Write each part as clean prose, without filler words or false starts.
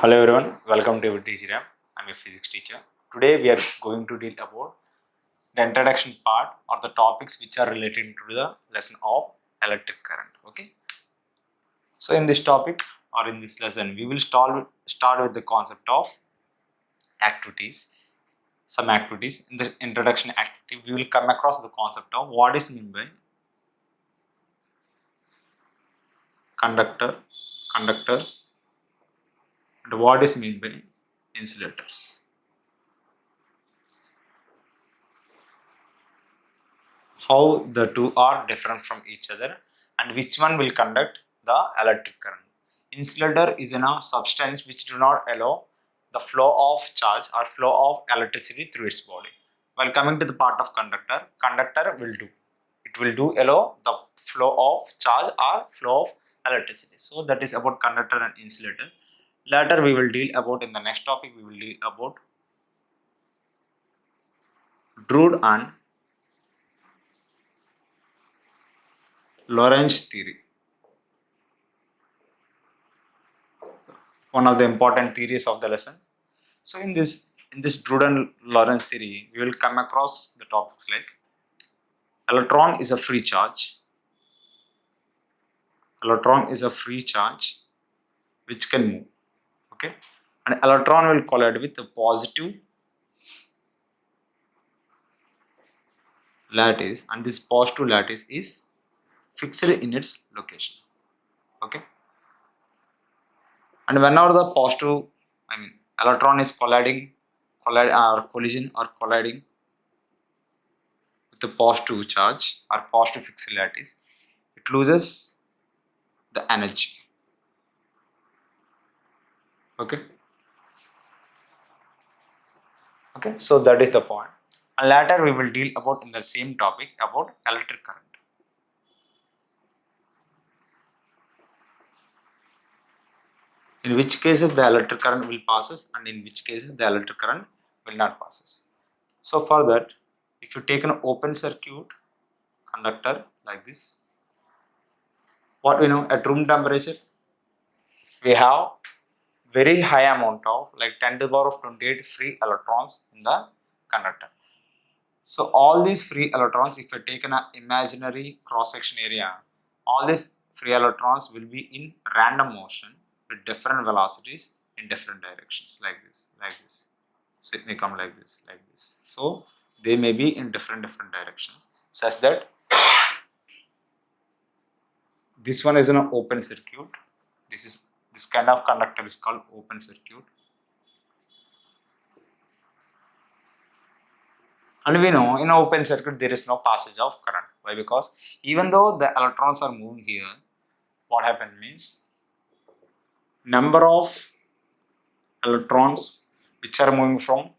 Hello everyone, welcome to our teacher app. I'm a physics teacher. Today we are going to deal about the introduction part or the topics which are related to the lesson of electric current. Okay. So in this topic or in this lesson, we will start with the concept of activities. Some activities. In the introduction activity, we will come across the concept of what is meant by conductors, and what is meant by insulators. How the two are different from each other and which one will conduct the electric current. Insulator is a substance which do not allow the flow of charge or flow of electricity through its body. While coming to the part of conductor will do. It will do allow the flow of charge or flow of electricity. So that is about conductor and insulator. Later we will deal about, in the next topic we will deal about Drude and Lorentz theory. One of the important theories of the lesson. So in this Drude and Lorentz theory, we will come across the topics like electron is a free charge. Electron is a free charge which can move. Okay, and electron will collide with a positive lattice, and this positive lattice is fixed in its location. Okay, and whenever the positive, electron is colliding or colliding with the positive charge or positive fixed lattice, it loses the energy. Okay, so that is the point, and later we will deal about in the same topic about electric current. In which cases the electric current will passes and in which cases the electric current will not passes. So for that, if you take an open circuit conductor like this, what we know at room temperature, we have very high amount of like 10 to the power of 28 free electrons in the conductor. So all these free electrons, if you take an imaginary cross-section area, all these free electrons will be in random motion with different velocities in different directions, like this. So it may come like this. So they may be in different directions, such that this one is an open circuit. This kind of conductor is called open circuit. And we know in an open circuit there is no passage of current. Why? Because even though the electrons are moving here, what happens means number of electrons which are moving from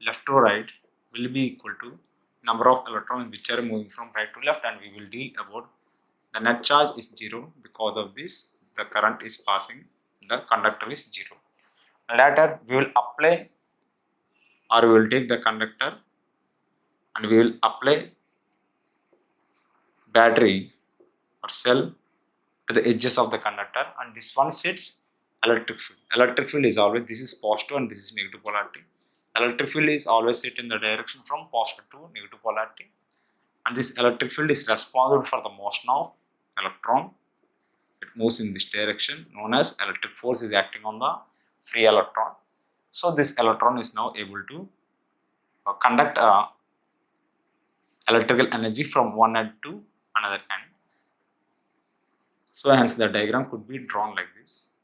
left to right will be equal to number of electrons which are moving from right to left, and we will deal about the net charge is 0. Because of this, the current is passing, the conductor is 0. Later we will apply, or we will take the conductor and we will apply battery or cell to the edges of the conductor, and this one sits electric field. Electric field is always, this is positive and this is negative polarity. Electric field is always sit in the direction from positive to negative polarity, and this electric field is responsible for the motion of electron. It moves in this direction, known as electric force is acting on the free electron. So this electron is now able to conduct electrical energy from one end to another end. So hence the diagram could be drawn like this.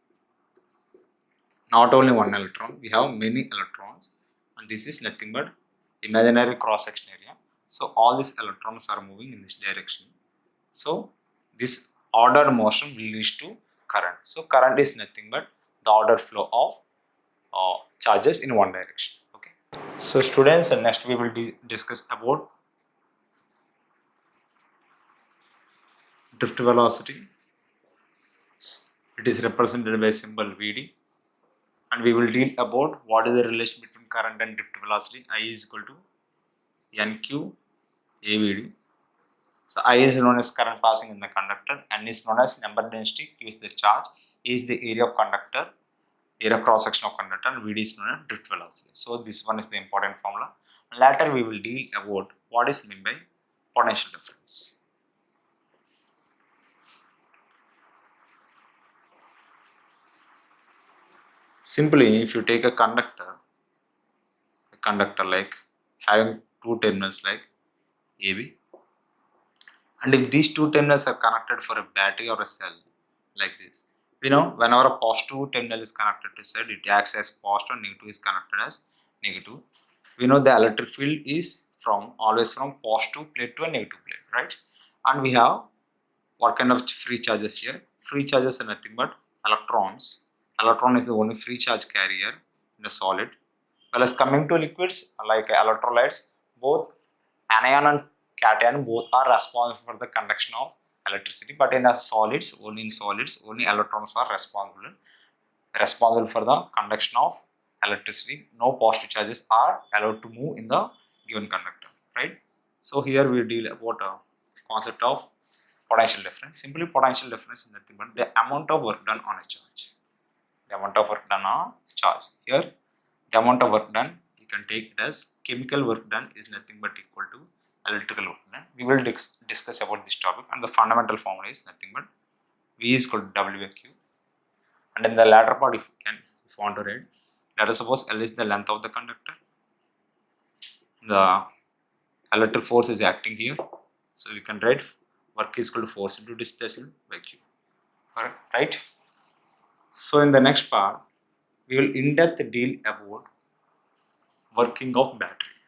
Not only one electron, we have many electrons, and this is nothing but imaginary cross-section area. So all these electrons are moving in this direction. So this ordered motion will lead to current. So current is nothing but the ordered flow of charges in one direction. Okay. So students, next we will discuss about drift velocity. It is represented by symbol Vd, and we will deal about what is the relation between current and drift velocity. I is equal to NQ AVD. So I is known as current passing in the conductor, N is known as number density, Q is the charge, A is the area of conductor, area cross section of conductor, and Vd is known as drift velocity. So this one is the important formula. Later we will deal about what is meant by potential difference. Simply, if you take a conductor like having two terminals like AB, and if these two terminals are connected for a battery or a cell like this, we know whenever a positive terminal is connected to cell, it acts as positive, and negative is connected as negative. We know the electric field is always from positive plate to a negative plate, right? And we have what kind of free charges here? Free charges are nothing but electrons. Electron is the only free charge carrier in a solid. Whereas coming to liquids like electrolytes, both anion and cation both are responsible for the conduction of electricity, but in solids, only electrons are responsible for the conduction of electricity. No positive charges are allowed to move in the given conductor, right? So here we deal about a concept of potential difference. Simply, potential difference is nothing but the amount of work done on a charge. The amount of work done on a charge. Here, the amount of work done, you can take it as chemical work done is nothing but equal to electrical work done. We will discuss about this topic, and the fundamental formula is nothing but V is equal to W by Q. And in the latter part, if you want to write, let us suppose L is the length of the conductor. The electric force is acting here, so we can write work is equal to force into displacement by Q. Alright, right? So in the next part, we will in-depth deal about working of battery,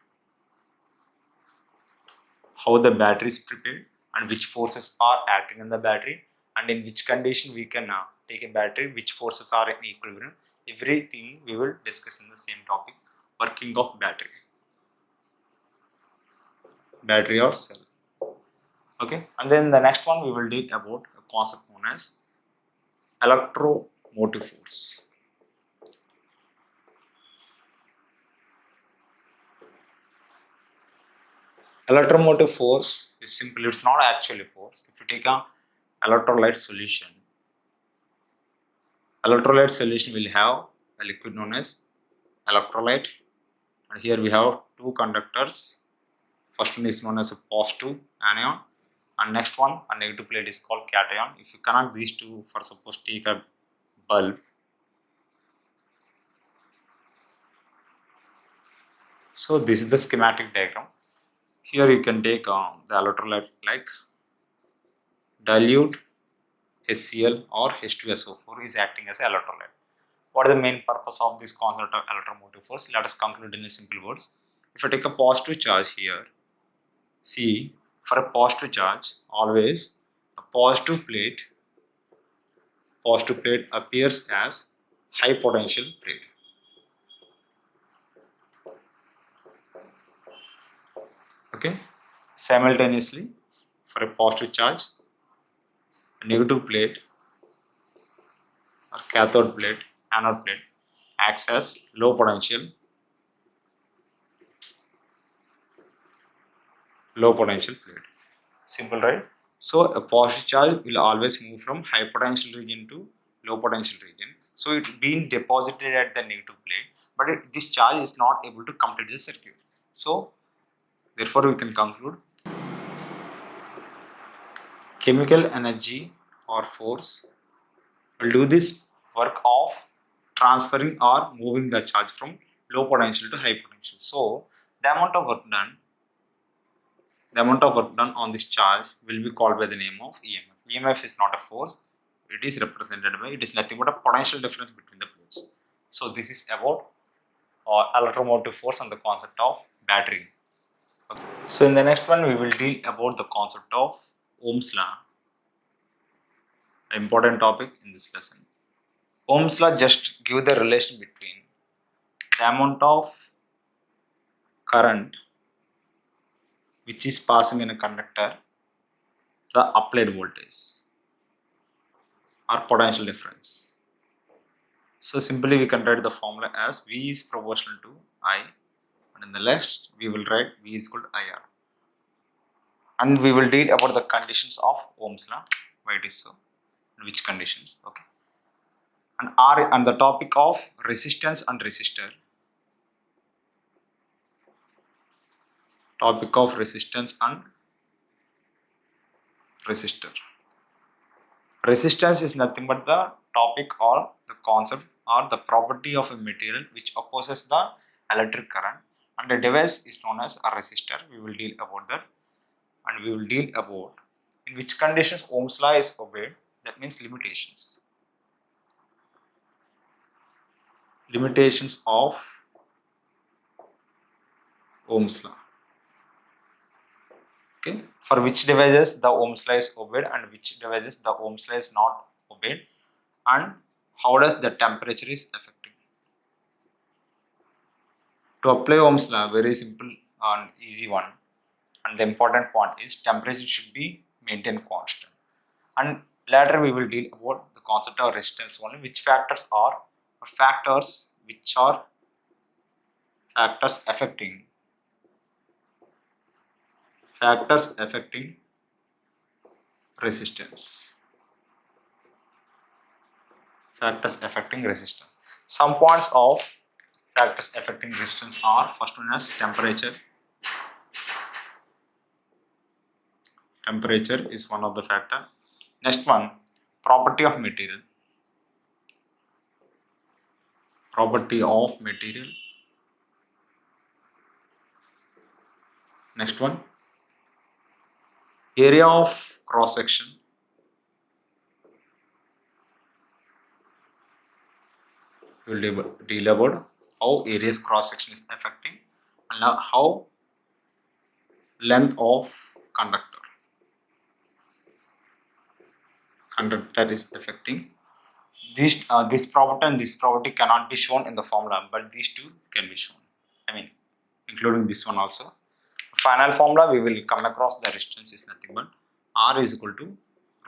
how the battery is prepared and which forces are acting in the battery, and in which condition we can take a battery, which forces are in equilibrium. Everything we will discuss in the same topic, working of battery or cell. Okay, and then the next one we will deal about a concept known as electromotive force. Electromotive force is simple, it's not actually force. If you take a electrolyte solution will have a liquid known as electrolyte, and here we have two conductors. First one is known as a positive anion, and next one, a negative plate, is called cation. If you connect these two, for suppose take a bulb, so this is the schematic diagram. Here you can take the electrolyte like dilute HCl or H2SO4 is acting as an electrolyte. What is the main purpose of this concept of electromotive force? Let us conclude in a simple words. If I take a positive charge here, see, for a positive charge, always a positive plate appears as high potential plate. Okay, simultaneously for a positive charge, a negative plate or cathode plate, anode plate acts as low potential plate. Simple, right? So a positive charge will always move from high potential region to low potential region. So it's being deposited at the negative plate, but this charge is not able to complete the circuit. So therefore we can conclude chemical energy or force will do this work of transferring or moving the charge from low potential to high potential. So the amount of work done on this charge will be called by the name of EMF. EMF is not a force, it is nothing but a potential difference between the plates. So this is about electromotive force and the concept of battery. Okay. So in the next one we will deal about the concept of Ohm's law, an important topic in this lesson. Ohm's law just give the relation between the amount of current which is passing in a conductor, the applied voltage or potential difference. So simply we can write the formula as V is proportional to I, and in the left we will write V is equal to IR. And we will deal about the conditions of Ohm's law, why it is so, and which conditions. Okay. and the topic of resistance and resistor. Topic of resistance and resistor. Resistance is nothing but the topic or the concept or the property of a material which opposes the electric current, and the device is known as a resistor. We will deal about that, and we will deal about in which conditions Ohm's law is obeyed. That means limitations. Limitations of Ohm's law. Okay, for which devices the Ohm's law is obeyed and which devices the Ohm's law is not obeyed, and how does the temperature is affecting. To apply Ohm's law, very simple and easy one, and the important point is temperature should be maintained constant. And later we will deal about the concept of resistance only, which factors affecting resistance. Factors affecting resistance. Some points of factors affecting resistance are: first one as temperature. Temperature is one of the factor. Next one, property of material. Property of material. Next one, area of cross section. We will deal about how area's cross section is affecting, and now how length of conductor is affecting. This property and this property cannot be shown in the formula, but these two can be shown. I mean, including this one also. Final formula we will come across, the resistance is nothing but R is equal to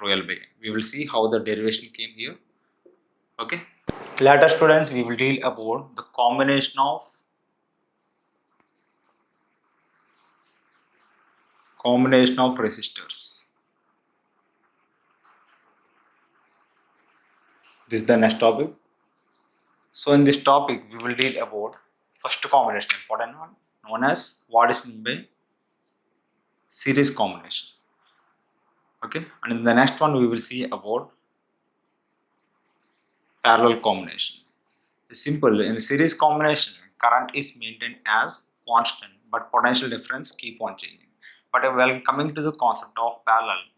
rho L by A. We will see how the derivation came here. Okay. Later students, we will deal about the combination of resistors. This is the next topic. So in this topic, we will deal about first combination, important one, known as what is meant by series combination. Okay, and in the next one, we will see about parallel combination. It's simple. In series combination, current is maintained as constant, but potential difference keep on changing. But when coming to the concept of parallel,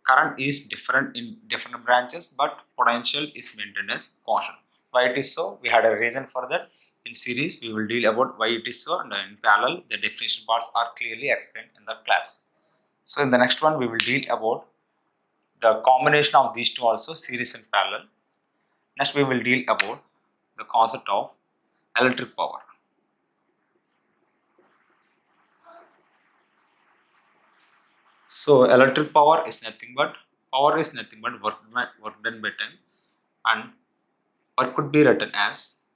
current is different in different branches, but potential is maintained as constant. Why it is so? We had a reason for that. In series, we will deal about why it is so, and in parallel, the definition parts are clearly explained in the class. So in the next one, we will deal about the combination of these two also, series and parallel. Next, we will deal about the concept of electric power. So electric power is nothing but work done by time, and work could be written as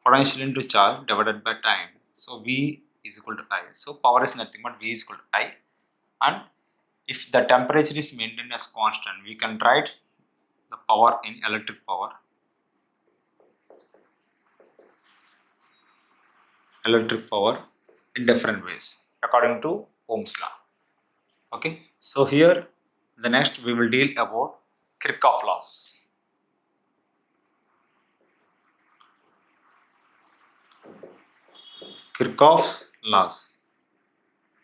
potential into charge divided by time. So V is equal to I. So power is nothing but V is equal to I, and if the temperature is maintained as constant, we can write the power in electric power. In different ways according to Ohm's law. Okay, so here the next we will deal about Kirchhoff laws. Kirchhoff's laws.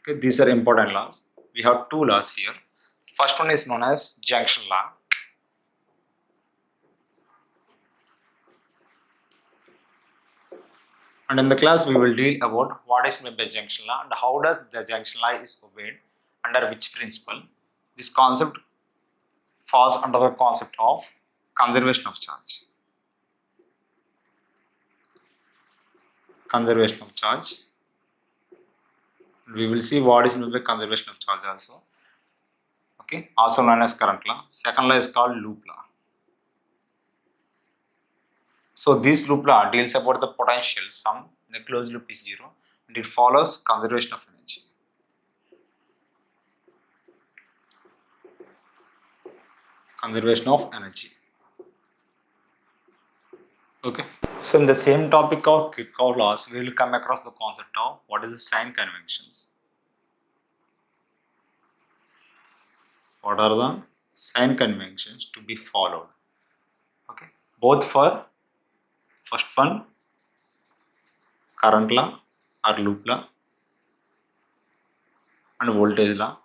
Okay, these are important laws. We have two laws here. First one is known as junction law. And in the class we will deal about what is meant by junction law and how does the junction law is obeyed, under which principle. This concept falls under the concept of conservation of charge. Conservation of charge. We will see what is meant by conservation of charge also. Okay, also known as current law. Second law is called loop law. So this loop law deals about the potential sum in a closed loop is 0, and it follows conservation of energy. Conservation of energy. Okay. So in the same topic of Kirchhoff laws, we will come across the concept of what is the sign conventions. What are the sign conventions to be followed? Okay. Both for first one, current law or loop law, and voltage law.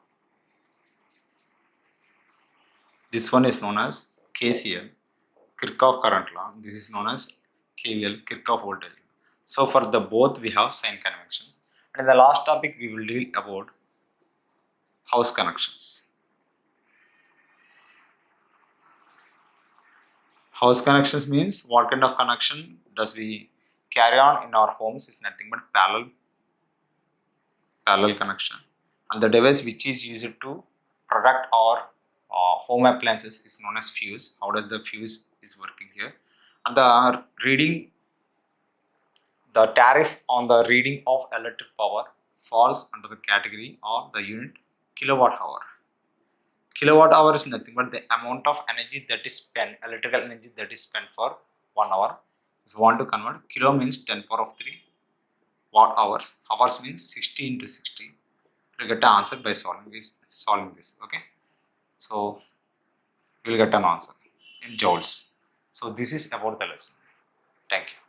This one is known as KCL, Kirchhoff current law. This is known as KVL, Kirchhoff voltage law. So for the both we have sign convention. And in the last topic we will deal about house connections. House connections means what kind of connection does we carry on in our homes is nothing but parallel connection. And the device which is used to protect our home appliances is known as fuse. How does the fuse is working here? And the reading, the tariff on the reading of electric power falls under the category of the unit kilowatt hour. Kilowatt hour is nothing but the amount of energy that is spent, electrical energy that is spent for 1 hour. If you want to convert, kilo means 10 power of 3 watt hours. Hours means 60 into 60. You will get an answer by solving this. Okay. So you will get an answer in joules. So this is about the lesson. Thank you.